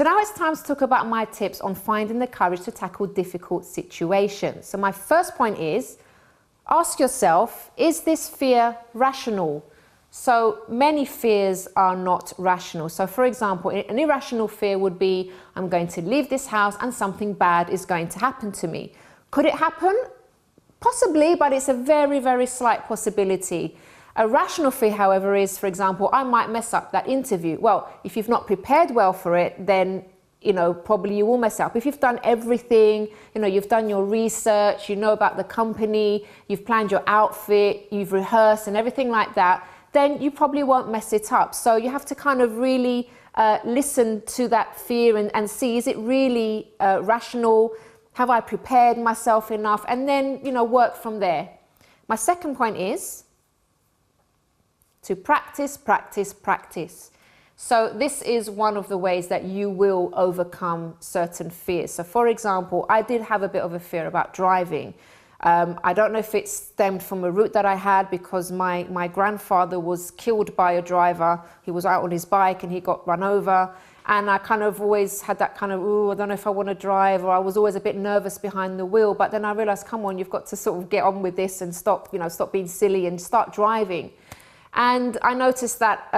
So now it's time to talk about my tips on finding the courage to tackle difficult situations. So my first point is, ask yourself, is this fear rational? So many fears are not rational. So for example, an irrational fear would be, I'm going to leave this house and something bad is going to happen to me. Could it happen? Possibly, but it's a very, very slight possibility. A rational fear, however, is, for example, I might mess up that interview. Well, if you've not prepared well for it, then probably you will mess up. If you've done everything, you've done your research, you know about the company, you've planned your outfit, you've rehearsed and everything like that, then you probably won't mess it up. So you have to kind of really listen to that fear and see, is it really rational? Have I prepared myself enough? And then, work from there. My second point is to practice, practice, practice. So this is one of the ways that you will overcome certain fears. So for example, I did have a bit of a fear about driving. I don't know if it stemmed from a route that I had, because my grandfather was killed by a driver. He was out on his bike and he got run over. And I kind of always had that kind of, I don't know if I want to drive, or I was always a bit nervous behind the wheel. But then I realized, come on, you've got to sort of get on with this and stop being silly and start driving. And I noticed that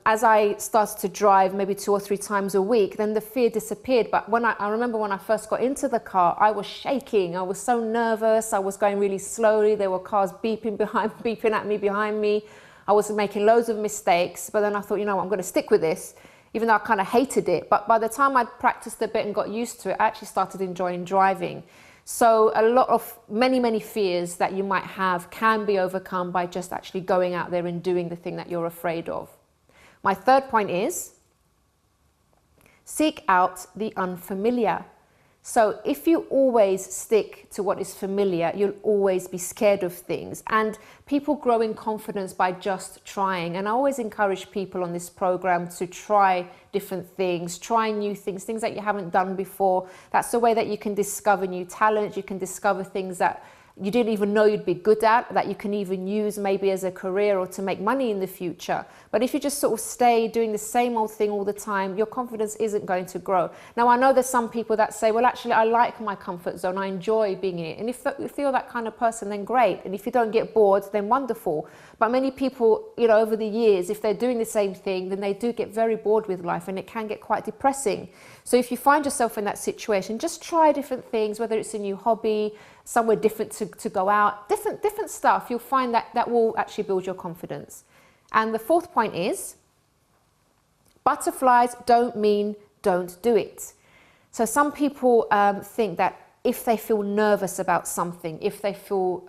as I started to drive maybe 2 or 3 times a week, then the fear disappeared. But I remember when I first got into the car, I was shaking. I was so nervous. I was going really slowly. There were cars beeping at me behind me. I was making loads of mistakes. But then I thought, I'm going to stick with this, even though I kind of hated it. But by the time I'd practiced a bit and got used to it, I actually started enjoying driving. So many fears that you might have can be overcome by just actually going out there and doing the thing that you're afraid of. My third point is, seek out the unfamiliar. So if you always stick to what is familiar, you'll always be scared of things. And people grow in confidence by just trying. And I always encourage people on this program to try different things, try new things that you haven't done before. That's the way that you can discover new talent. You can discover things that you didn't even know you'd be good at, that you can even use maybe as a career or to make money in the future. But if you just sort of stay doing the same old thing all the time, your confidence isn't going to grow. Now, I know there's some people that say, well, actually, I like my comfort zone. I enjoy being in it. And if you're that kind of person, then great. And if you don't get bored, then wonderful. But many people, over the years, if they're doing the same thing, then they do get very bored with life, and it can get quite depressing. So if you find yourself in that situation, just try different things, whether it's a new hobby, somewhere different to go out, different stuff. You'll find that will actually build your confidence. And the fourth point is, butterflies don't mean don't do it. So some people think that if they feel nervous about something, if they feel,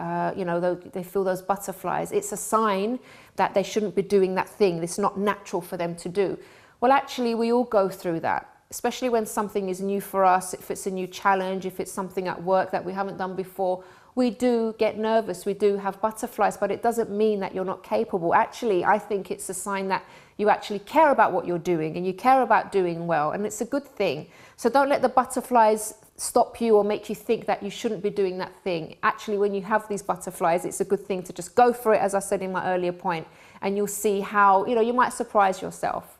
they feel those butterflies, it's a sign that they shouldn't be doing that thing. It's not natural for them to do. Well, actually, we all go through that, especially when something is new for us, if it's a new challenge, if it's something at work that we haven't done before. We do get nervous, we do have butterflies, but it doesn't mean that you're not capable. Actually, I think it's a sign that you actually care about what you're doing and you care about doing well, and it's a good thing. So don't let the butterflies stop you or make you think that you shouldn't be doing that thing. Actually, when you have these butterflies, it's a good thing to just go for it, as I said in my earlier point, and you'll see how, you might surprise yourself.